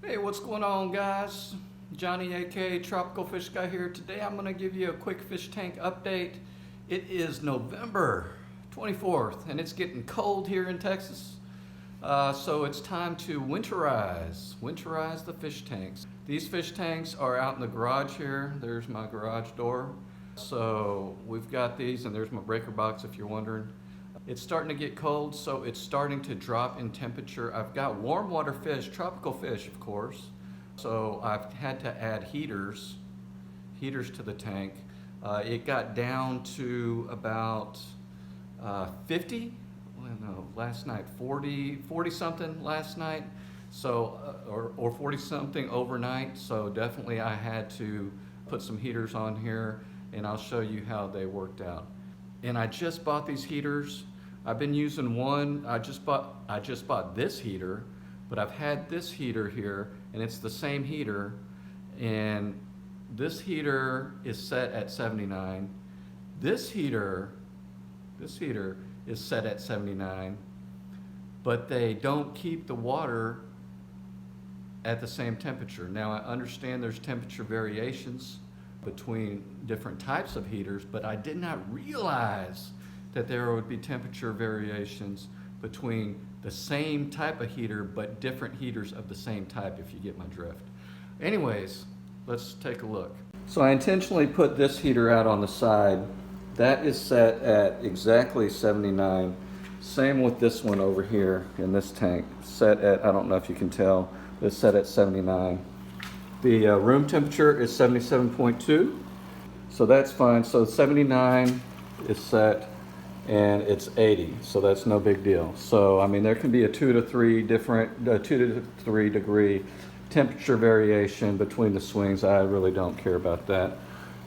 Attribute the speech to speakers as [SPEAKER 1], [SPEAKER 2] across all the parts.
[SPEAKER 1] Hey, what's going on, guys? Johnny, aka Tropical Fish Guy here. Today I'm going to give you a quick fish tank update. It is November 24th and it's getting cold here in Texas. So it's time to winterize the fish tanks. These fish tanks are out in the garage here. There's my garage door. So we've got these, and there's my breaker box if you're wondering. It's starting to get cold, so it's starting to drop in temperature. I've got warm water fish, tropical fish, of course. So I've had to add heaters to the tank. It got down to about 50, well, no, last night, 40 something last night. So, or 40 something overnight. So definitely I had to put some heaters on here, and I'll show you how they worked out. And I just bought these heaters. I've been using one. I just bought this heater, but I've had this heater here, and it's the same heater, and this heater is set at 79. This heater is set at 79, but they don't keep the water at the same temperature. Now I understand there's temperature variations between different types of heaters, but I did not realize that there would be temperature variations between the same type of heater but different heaters of the same type, if you get my drift. Anyways, let's take a look. So I intentionally put this heater out on the side. That is set at exactly 79. Same with this one over here in this tank, set at, I don't know if you can tell, it's set at 79. The room temperature is 77.2, so that's fine. So 79 is set, and it's 80, so that's no big deal. So I mean, there can be a 2 to 3 degree temperature variation between the swings. I really don't care about that.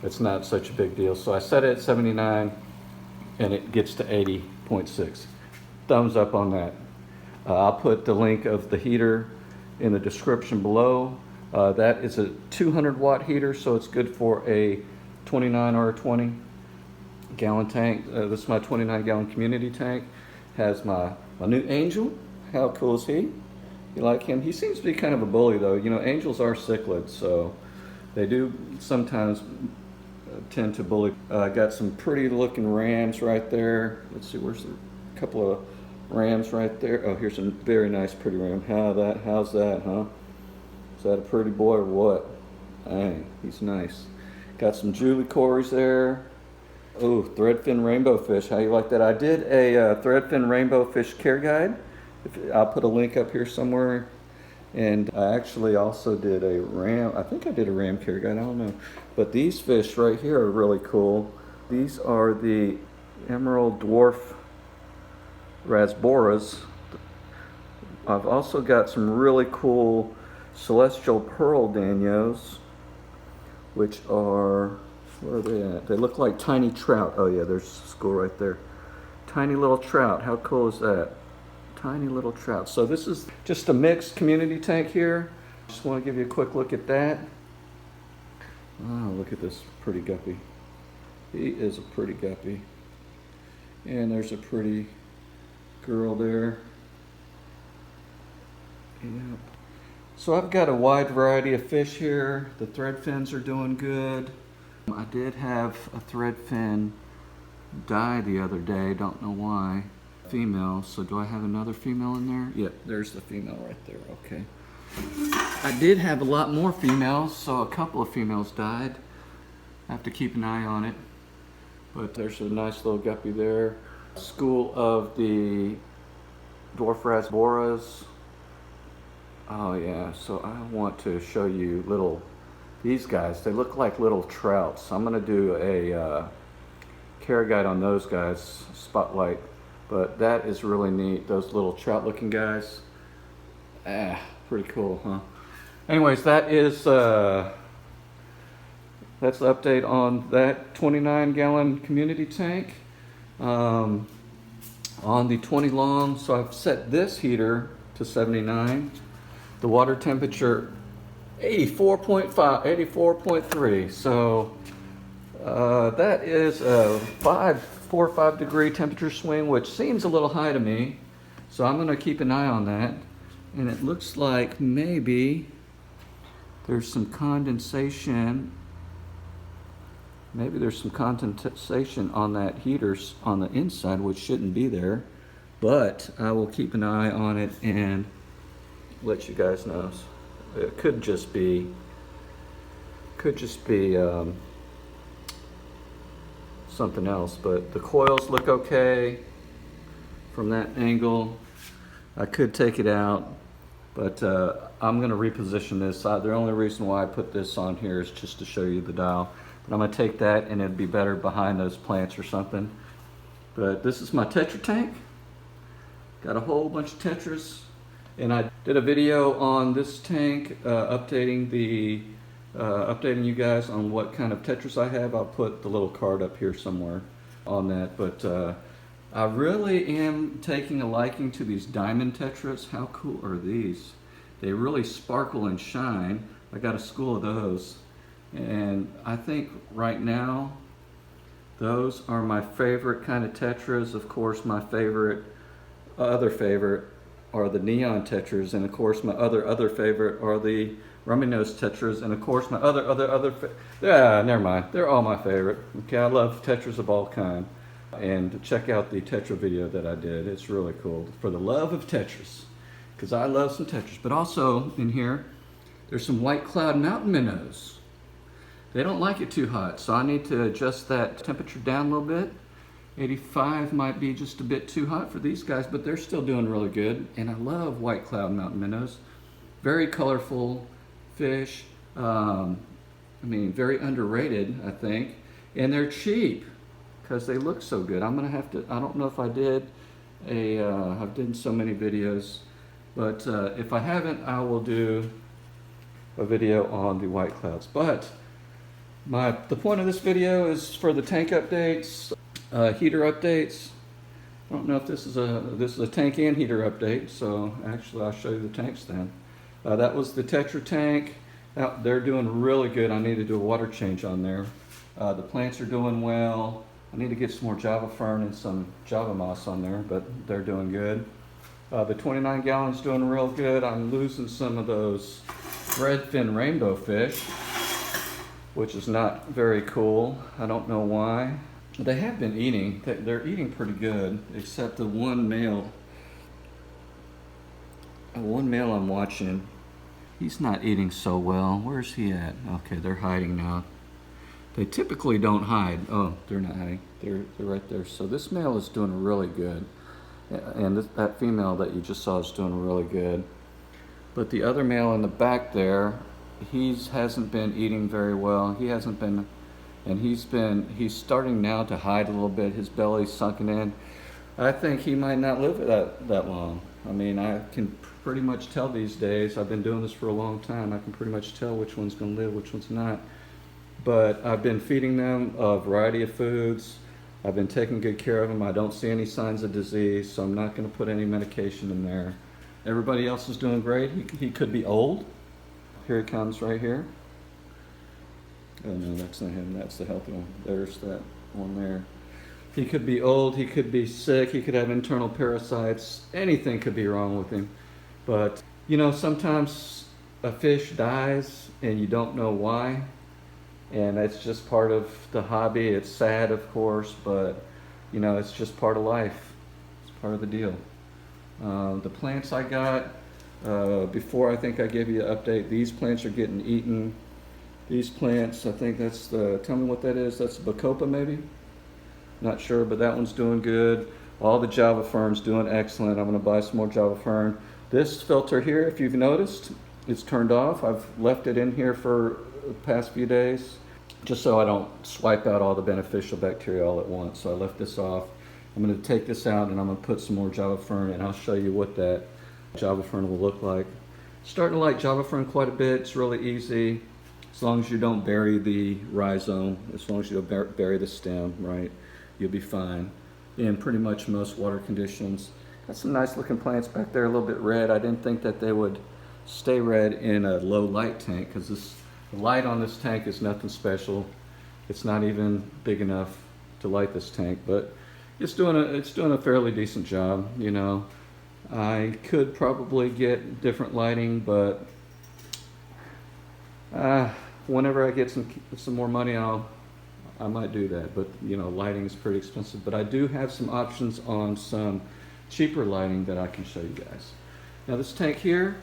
[SPEAKER 1] It's not such a big deal. So I set it at 79, and it gets to 80.6. Thumbs up on that. I'll put the link of the heater in the description below. That is a 200 watt heater, so it's good for a 29 or a 20 gallon tank. This is my 29 gallon community tank. Has my new angel. How cool is he? You like him? He seems to be kind of a bully though. You know, angels are cichlids, so they do sometimes tend to bully. Got some pretty looking rams right there. Let's see, where's a couple of rams right there? Oh, here's a very nice pretty ram. How's that, huh? Is that a pretty boy or what? Dang, he's nice. Got some Julie Corys there. Oh, Threadfin rainbow fish. How you like that? I did a Threadfin rainbow fish care guide. I'll put a link up here somewhere. And I actually also did a ram. I think I did a ram care guide. I don't know. But these fish right here are really cool. These are the emerald dwarf Rasboras. I've also got some really cool celestial pearl danios, which are, where are they at? They look like tiny trout. Oh yeah, there's a school right there. Tiny little trout. How cool is that? Tiny little trout. So this is just a mixed community tank here. Just want to give you a quick look at that. Oh, look at this pretty guppy. He is a pretty guppy. And there's a pretty girl there. Yep. So I've got a wide variety of fish here. The threadfins are doing good. I did have a threadfin die the other day, don't know why. Female, so do I have another female in there? Yep, there's the female right there, okay. I did have a lot more females, so a couple of females died. I have to keep an eye on it. But there's a nice little guppy there. School of the Dwarf Rasboras. Oh yeah, so I want to show you these guys. They look like little trouts. I'm gonna do a care guide on those guys, spotlight. But that is really neat, those little trout looking guys. Pretty cool, huh? Anyways, that's the update on that 29 gallon community tank. On the 20 long, so I've set this heater to 79. The water temperature 84.5, 84.3. So that is a 4 or 5 degree temperature swing, which seems a little high to me. So I'm going to keep an eye on that. And it looks like maybe There's some condensation. Maybe there's some condensation on that heater on the inside, which shouldn't be there. But I will keep an eye on it and let you guys know. It could just be something else. But the coils look okay from that angle. I could take it out, but I'm going to reposition this. The only reason why I put this on here is just to show you the dial. But I'm going to take that, and it'd be better behind those plants or something. But this is my Tetra Tank. Got a whole bunch of Tetras, and I did a video on this tank, updating you guys on what kind of Tetras I have. I'll put the little card up here somewhere on that. But I really am taking a liking to these diamond Tetras. How cool are these? They really sparkle and shine. I got a school of those, and I think right now those are my favorite kind of Tetras. Of course, my other favorite are the neon Tetras, and of course my other favorite are the rummy nose Tetras, and of course my never mind, they're all my favorite. Okay, I love Tetras of all kind, and check out the Tetra video that I did. It's really cool, for the love of Tetras, because I love some Tetras. But also in here there's some white cloud mountain minnows. They don't like it too hot, so I need to adjust that temperature down a little bit. 85 might be just a bit too hot for these guys, but they're still doing really good. And I love white cloud mountain minnows. Very colorful fish. I mean, very underrated, I think. And they're cheap because they look so good. I'm gonna have to, I don't know if I did I've done so many videos, but if I haven't, I will do a video on the white clouds. But the point of this video is for the tank updates. Heater updates. I don't know if this is a tank and heater update, so actually I'll show you the tanks then. That was the Tetra Tank. They're doing really good. I need to do a water change on there. The plants are doing well. I need to get some more Java Fern and some Java Moss on there, but they're doing good. The 29 gallons doing real good. I'm losing some of those Threadfin rainbow fish, which is not very cool. I don't know why. They have been eating. They're eating pretty good, except the one male. One male I'm watching, he's not eating so well. Where's he at? Okay, they're hiding now. They typically don't hide. Oh, they're not hiding. They're right there. So this male is doing really good, and that female that you just saw is doing really good. But the other male in the back there, hasn't been eating very well. He hasn't been. And he's starting now to hide a little bit. His belly's sunken in. I think he might not live that long. I mean, I can pretty much tell these days. I've been doing this for a long time. I can pretty much tell which one's going to live, which one's not. But I've been feeding them a variety of foods. I've been taking good care of them. I don't see any signs of disease, so I'm not going to put any medication in there. Everybody else is doing great. He could be old. Here he comes right here. Oh no, that's not him, that's the healthy one. There's that one there. He could be old, he could be sick, he could have internal parasites, anything could be wrong with him. But, you know, sometimes a fish dies and you don't know why, and it's just part of the hobby. It's sad, of course, but, you know, it's just part of life. It's part of the deal. The plants I got, before I think I gave you an update, these plants are getting eaten. These plants, I think that's tell me what that is. That's Bacopa maybe? Not sure, but that one's doing good. All the Java Fern's doing excellent. I'm gonna buy some more Java Fern. This filter here, if you've noticed, it's turned off. I've left it in here for the past few days, just so I don't swipe out all the beneficial bacteria all at once. So I left this off. I'm gonna take this out and I'm gonna put some more Java Fern, and I'll show you what that Java Fern will look like. Starting to like Java Fern quite a bit. It's really easy. As long as you don't bury the rhizome, as long as you don't bury the stem, right, you'll be fine in pretty much most water conditions. Got some nice looking plants back there, a little bit red. I didn't think that they would stay red in a low light tank, because the light on this tank is nothing special. It's not even big enough to light this tank, but it's doing a fairly decent job, you know. I could probably get different lighting, but Whenever I get some more money, I might do that. But you know, lighting is pretty expensive. But I do have some options on some cheaper lighting that I can show you guys. Now this tank here,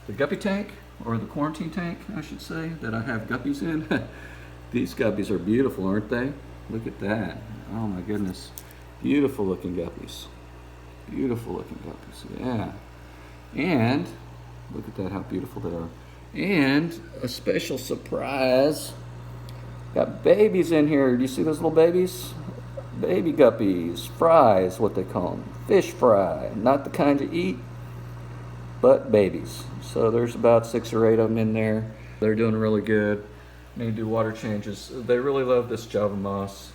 [SPEAKER 1] the Guppy Tank, or the quarantine tank, I should say, that I have guppies in. These guppies are beautiful, aren't they? Look at that. Oh my goodness. Beautiful looking guppies. Beautiful looking guppies, yeah. And, look at that, how beautiful they are. And, a special surprise. Got babies in here. Do you see those little babies? Baby guppies. Fries, what they call them. Fish fry. Not the kind you eat, but babies. So there's about 6 or 8 of them in there. They're doing really good. Need to do water changes. They really love this Java moss.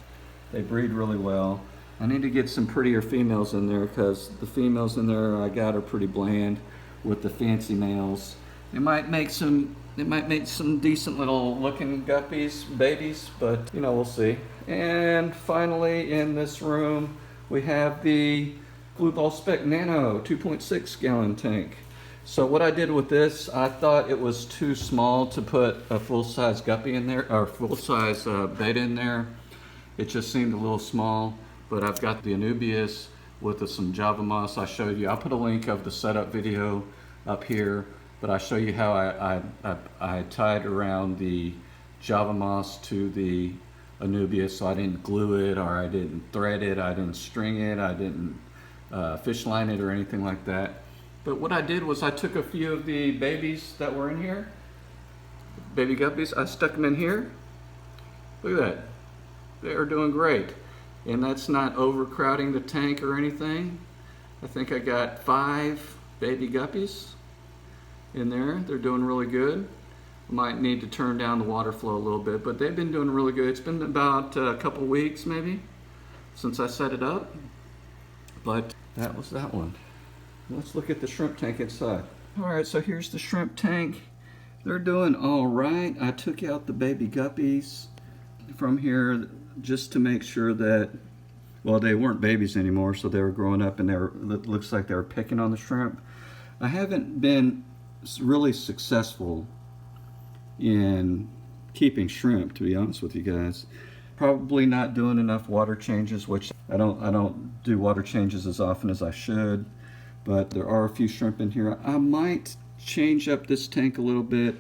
[SPEAKER 1] They breed really well. I need to get some prettier females in there because the females in there I got are pretty bland with the fancy males. It might make some decent little looking guppies, babies, but you know, we'll see. And finally in this room we have the Blue Ball Spec Nano 2.6 gallon tank. So what I did with this, I thought it was too small to put a full-size guppy in there, or full-size beta in there. It just seemed a little small, but I've got the Anubias with some Java moss I showed you. I'll put a link of the setup video up here, but I show you how I tied around the Java moss to the Anubias, so I didn't glue it, or I didn't thread it, I didn't string it, I didn't fish line it or anything like that. But what I did was I took a few of the babies that were in here, baby guppies, I stuck them in here. Look at that. They are doing great. And that's not overcrowding the tank or anything. I think I got 5 baby guppies in there. They're doing really good. Might need to turn down the water flow a little bit, but they've been doing really good. It's been about a couple weeks maybe since I set it up. But that was that one. Let's look at the shrimp tank inside. Alright, so here's the shrimp tank. They're doing alright. I took out the baby guppies from here just to make sure that, well, they weren't babies anymore, so they were growing up and it looks like they were picking on the shrimp. I haven't been really successful in keeping shrimp, to be honest with you guys. Probably not doing enough water changes, which I don't do water changes as often as I should. But there are a few shrimp in here. I might change up this tank a little bit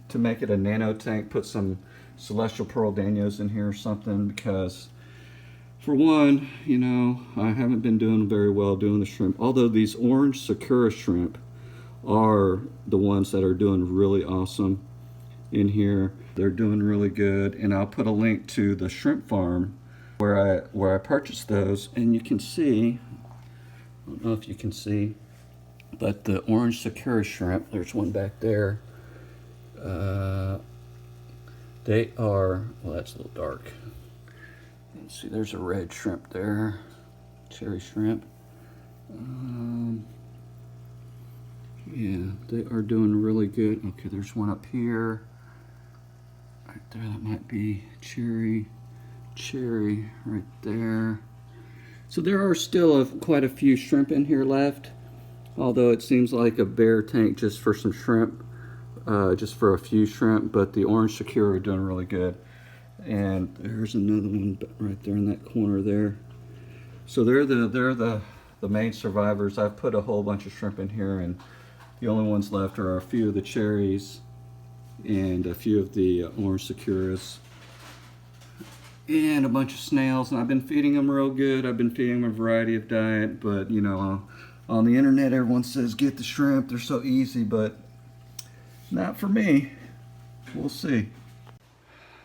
[SPEAKER 1] to make it a nano tank, put some celestial pearl danios in here or something, because for one, you know, I haven't been doing very well doing the shrimp. Although these orange Sakura shrimp are the ones that are doing really awesome in here. They're doing really good, and I'll put a link to the shrimp farm where I purchased those, and you can see, I don't know if you can see, but the orange Sakura shrimp, there's one back there. They are, well, that's a little dark. Let's see, there's a red shrimp there, cherry shrimp. Yeah, they are doing really good. Okay, there's one up here. Right there, that might be cherry right there. So there are still quite a few shrimp in here left, although it seems like a bare tank just for some shrimp, just for a few shrimp, but the orange Sakura are doing really good. And there's another one right there in that corner there. So they're the main survivors. I've put a whole bunch of shrimp in here, and the only ones left are a few of the cherries and a few of the orange Sakuras, and a bunch of snails. And I've been feeding them real good. I've been feeding them a variety of diet, but you know, on the internet everyone says get the shrimp, they're so easy, but not for me. We'll see.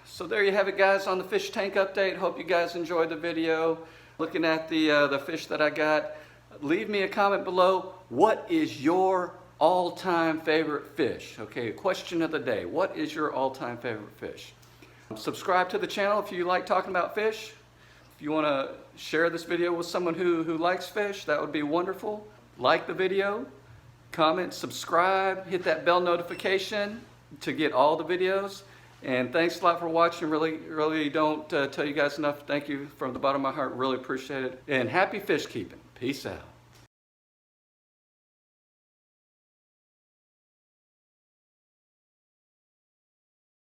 [SPEAKER 1] So there you have it, guys, on the fish tank update. Hope you guys enjoyed the video. Looking at the fish that I got. Leave me a comment below. What is your all-time favorite fish? Okay, question of the day. What is your all-time favorite fish? Subscribe to the channel if you like talking about fish. If you want to share this video with someone who likes fish, that would be wonderful. Like the video, comment, subscribe, hit that bell notification to get all the videos. And thanks a lot for watching. Really don't tell you guys enough. Thank you from the bottom of my heart. Really appreciate it. And happy fish keeping. Peace out.